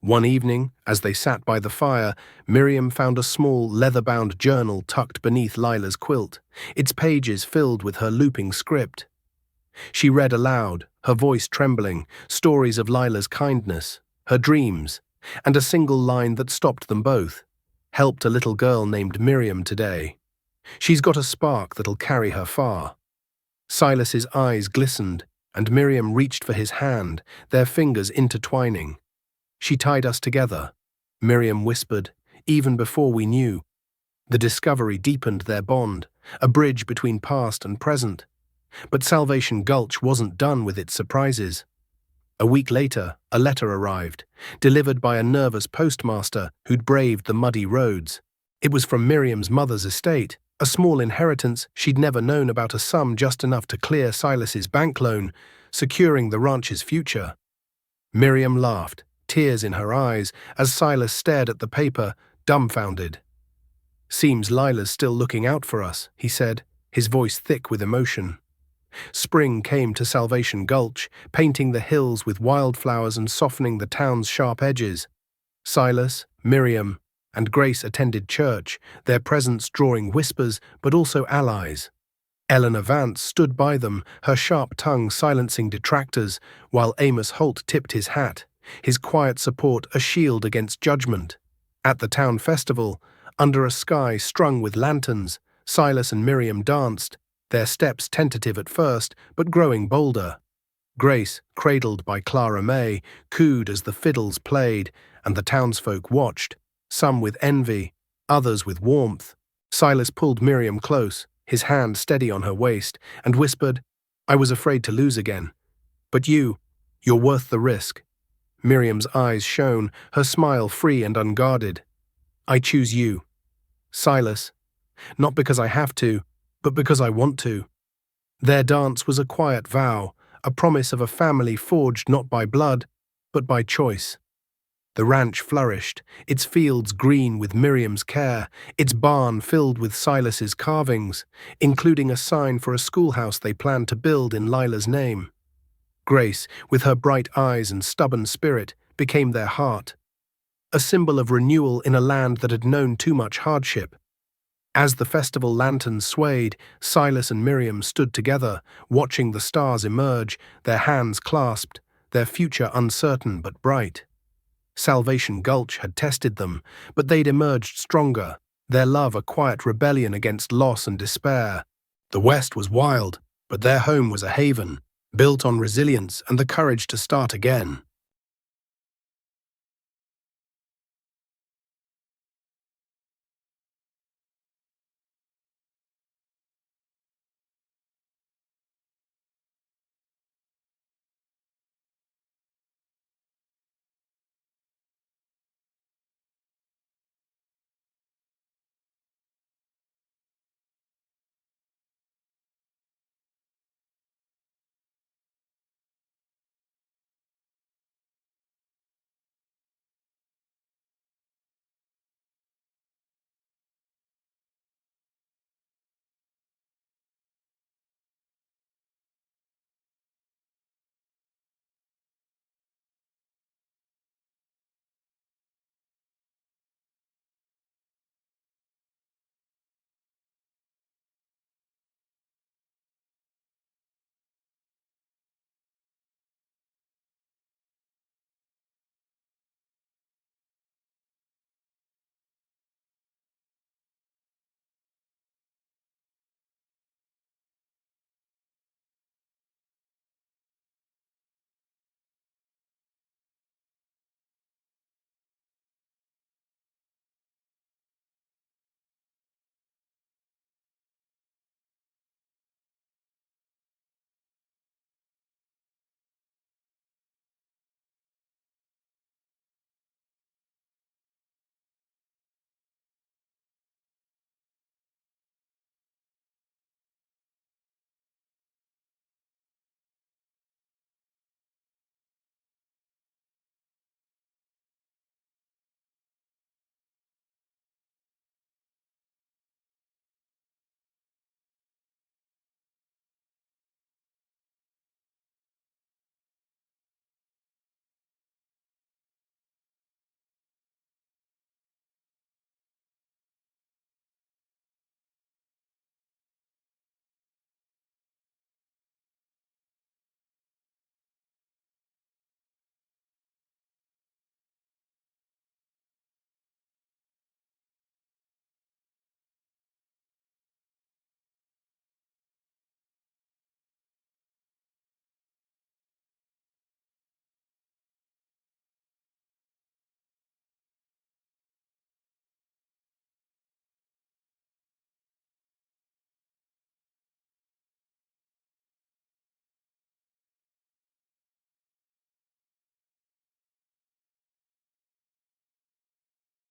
One evening, as they sat by the fire, Miriam found a small, leather-bound journal tucked beneath Lila's quilt, its pages filled with her looping script. She read aloud, her voice trembling, stories of Lila's kindness, her dreams, and a single line that stopped them both. Helped a little girl named Miriam today. She's got a spark that'll carry her far. Silas's eyes glistened, and Miriam reached for his hand, their fingers intertwining. She tied us together, Miriam whispered, even before we knew. The discovery deepened their bond, a bridge between past and present. But Salvation Gulch wasn't done with its surprises. A week later, a letter arrived, delivered by a nervous postmaster who'd braved the muddy roads. It was from Miriam's mother's estate, a small inheritance she'd never known about, a sum just enough to clear Silas's bank loan, securing the ranch's future. Miriam laughed, tears in her eyes, as Silas stared at the paper, dumbfounded. "Seems Lila's still looking out for us," he said, his voice thick with emotion. Spring came to Salvation Gulch, painting the hills with wildflowers and softening the town's sharp edges. Silas, Miriam, and Grace attended church, their presence drawing whispers but also allies. Eleanor Vance stood by them, her sharp tongue silencing detractors, while Amos Holt tipped his hat, his quiet support a shield against judgment. At the town festival, under a sky strung with lanterns, Silas and Miriam danced, their steps tentative at first, but growing bolder. Grace, cradled by Clara May, cooed as the fiddles played, and the townsfolk watched, some with envy, others with warmth. Silas pulled Miriam close, his hand steady on her waist, and whispered, "I was afraid to lose again. But you're worth the risk." Miriam's eyes shone, her smile free and unguarded. "I choose you, Silas, not because I have to, but because I want to." Their dance was a quiet vow, a promise of a family forged not by blood, but by choice. The ranch flourished, its fields green with Miriam's care, its barn filled with Silas's carvings, including a sign for a schoolhouse they planned to build in Lila's name. Grace, with her bright eyes and stubborn spirit, became their heart, a symbol of renewal in a land that had known too much hardship. As the festival lanterns swayed, Silas and Miriam stood together, watching the stars emerge, their hands clasped, their future uncertain but bright. Salvation Gulch had tested them, but they'd emerged stronger, their love a quiet rebellion against loss and despair. The West was wild, but their home was a haven, built on resilience and the courage to start again.